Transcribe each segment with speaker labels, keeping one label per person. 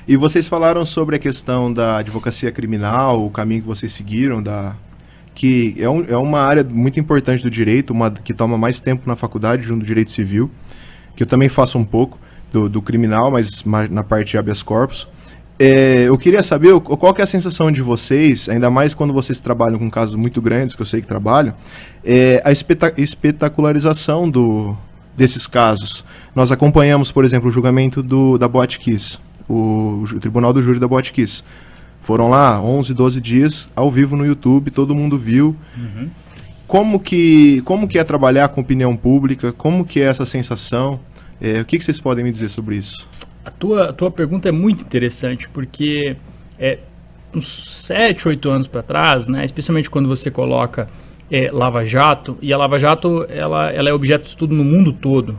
Speaker 1: E vocês falaram sobre a questão da advocacia criminal, o caminho que vocês seguiram, que é uma área muito importante do direito, que toma mais tempo na faculdade, junto do direito civil, que eu também faço um pouco do criminal, mas na parte de habeas corpus. Eu queria saber qual que é a sensação de vocês, ainda mais quando vocês trabalham com casos muito grandes, que eu sei que trabalham, a espetacularização desses casos. Nós acompanhamos, por exemplo, o julgamento da Boate-Kiss, o Tribunal do Júri da Boate-Kiss. Foram lá 11, 12 dias, ao vivo no YouTube, todo mundo viu. Uhum. Como que é trabalhar com opinião pública? Como que é essa sensação? O que vocês podem me dizer sobre isso?
Speaker 2: A tua pergunta é muito interessante, porque uns 7, 8 anos para trás, né, especialmente quando você coloca Lava Jato, e a Lava Jato ela é objeto de estudo no mundo todo.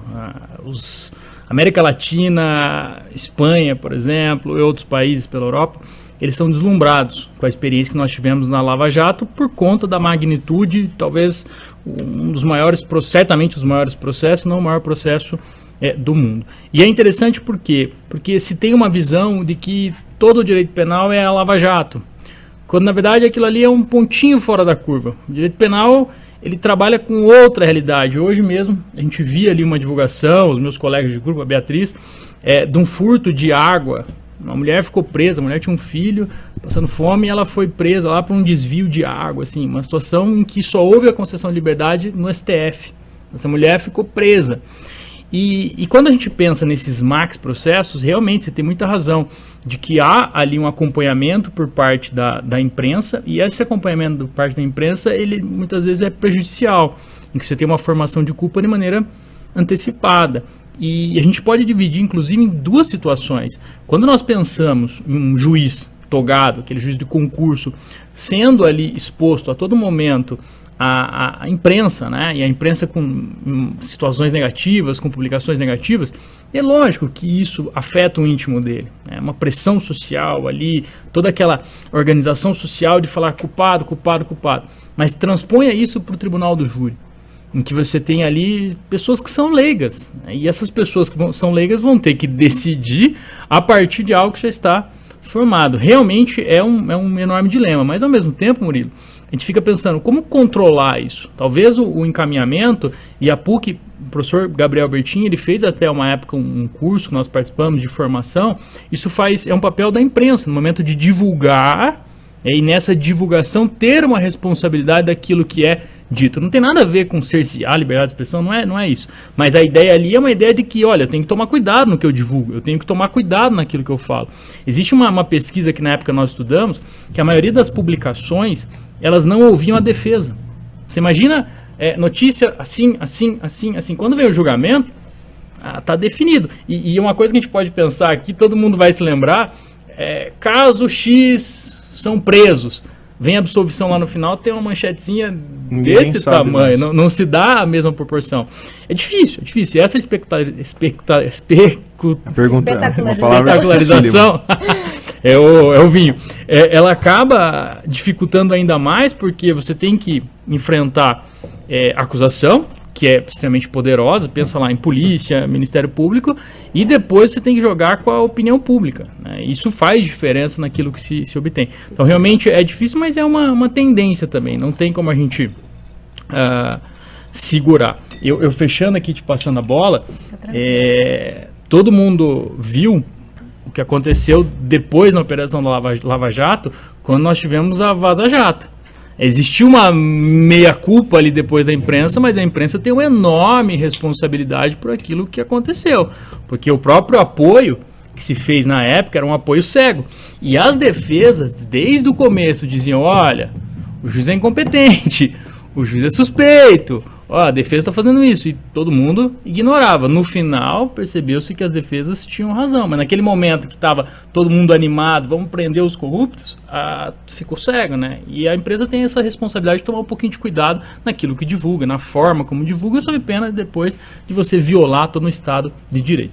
Speaker 2: América Latina, Espanha, por exemplo, e outros países pela Europa, eles são deslumbrados com a experiência que nós tivemos na Lava Jato por conta da magnitude, talvez um dos maiores, certamente os maiores processos, não o maior processo do mundo. E é interessante por quê? Porque se tem uma visão de que todo o direito penal é a Lava Jato, quando na verdade aquilo ali é um pontinho fora da curva. O direito penal, ele trabalha com outra realidade. Hoje mesmo, a gente via ali uma divulgação, os meus colegas de grupo, a Beatriz, de um furto de água. Uma mulher ficou presa, a mulher tinha um filho passando fome e ela foi presa lá por um desvio de água, assim, uma situação em que só houve a concessão de liberdade no STF. Essa mulher ficou presa. E quando a gente pensa nesses max processos, realmente você tem muita razão de que há ali um acompanhamento por parte da imprensa, e esse acompanhamento por parte da imprensa, ele muitas vezes é prejudicial, em que você tem uma formação de culpa de maneira antecipada. E a gente pode dividir, inclusive, em duas situações. Quando nós pensamos em um juiz togado, aquele juiz de concurso, sendo ali exposto a todo momento a imprensa, né? E a imprensa com situações negativas, com publicações negativas, é lógico que isso afeta o íntimo dele. É uma pressão social ali, toda aquela organização social de falar culpado, culpado, culpado. Mas transponha isso para o tribunal do júri, em que você tem ali pessoas que são leigas, né? E essas pessoas que são leigas vão ter que decidir a partir de algo que já está formado. Realmente é um enorme dilema, mas ao mesmo tempo, Murilo, a gente fica pensando, como controlar isso? Talvez o encaminhamento, e a PUC, o professor Gabriel Bertin, ele fez até uma época um curso que nós participamos de formação, isso é um papel da imprensa, no momento de divulgar, e nessa divulgação ter uma responsabilidade daquilo que é dito. Não tem nada a ver com cercear a liberdade de expressão, não é isso. Mas a ideia ali é uma ideia de que, olha, eu tenho que tomar cuidado no que eu divulgo, eu tenho que tomar cuidado naquilo que eu falo. Existe uma pesquisa que na época nós estudamos, que a maioria das publicações, elas não ouviam a defesa. Você imagina notícia assim, assim, assim, assim. Quando vem o julgamento, está definido. E uma coisa que a gente pode pensar aqui, todo mundo vai se lembrar, caso X são presos. Vem a absolvição lá no final, tem uma manchetezinha desse tamanho, não se dá a mesma proporção. É difícil. E essa espetacularização é o vinho. Ela acaba dificultando ainda mais, porque você tem que enfrentar acusação, que é extremamente poderosa, pensa lá em polícia, Ministério Público, e depois você tem que jogar com a opinião pública, né? Isso faz diferença naquilo que se obtém. Então, realmente é difícil, mas é uma tendência também, não tem como a gente segurar. Eu fechando aqui, te passando a bola, todo mundo viu o que aconteceu depois na operação da Lava Jato, quando nós tivemos a Vaza Jato. Existiu uma meia-culpa ali depois da imprensa, mas a imprensa tem uma enorme responsabilidade por aquilo que aconteceu. Porque o próprio apoio que se fez na época era um apoio cego. E as defesas, desde o começo, diziam, olha, o juiz é incompetente, o juiz é suspeito, a defesa está fazendo isso, e todo mundo ignorava. No final, percebeu-se que as defesas tinham razão, mas naquele momento que estava todo mundo animado, vamos prender os corruptos, ficou cego, né? E a empresa tem essa responsabilidade de tomar um pouquinho de cuidado naquilo que divulga, na forma como divulga, sob pena depois de você violar todo o Estado de Direito.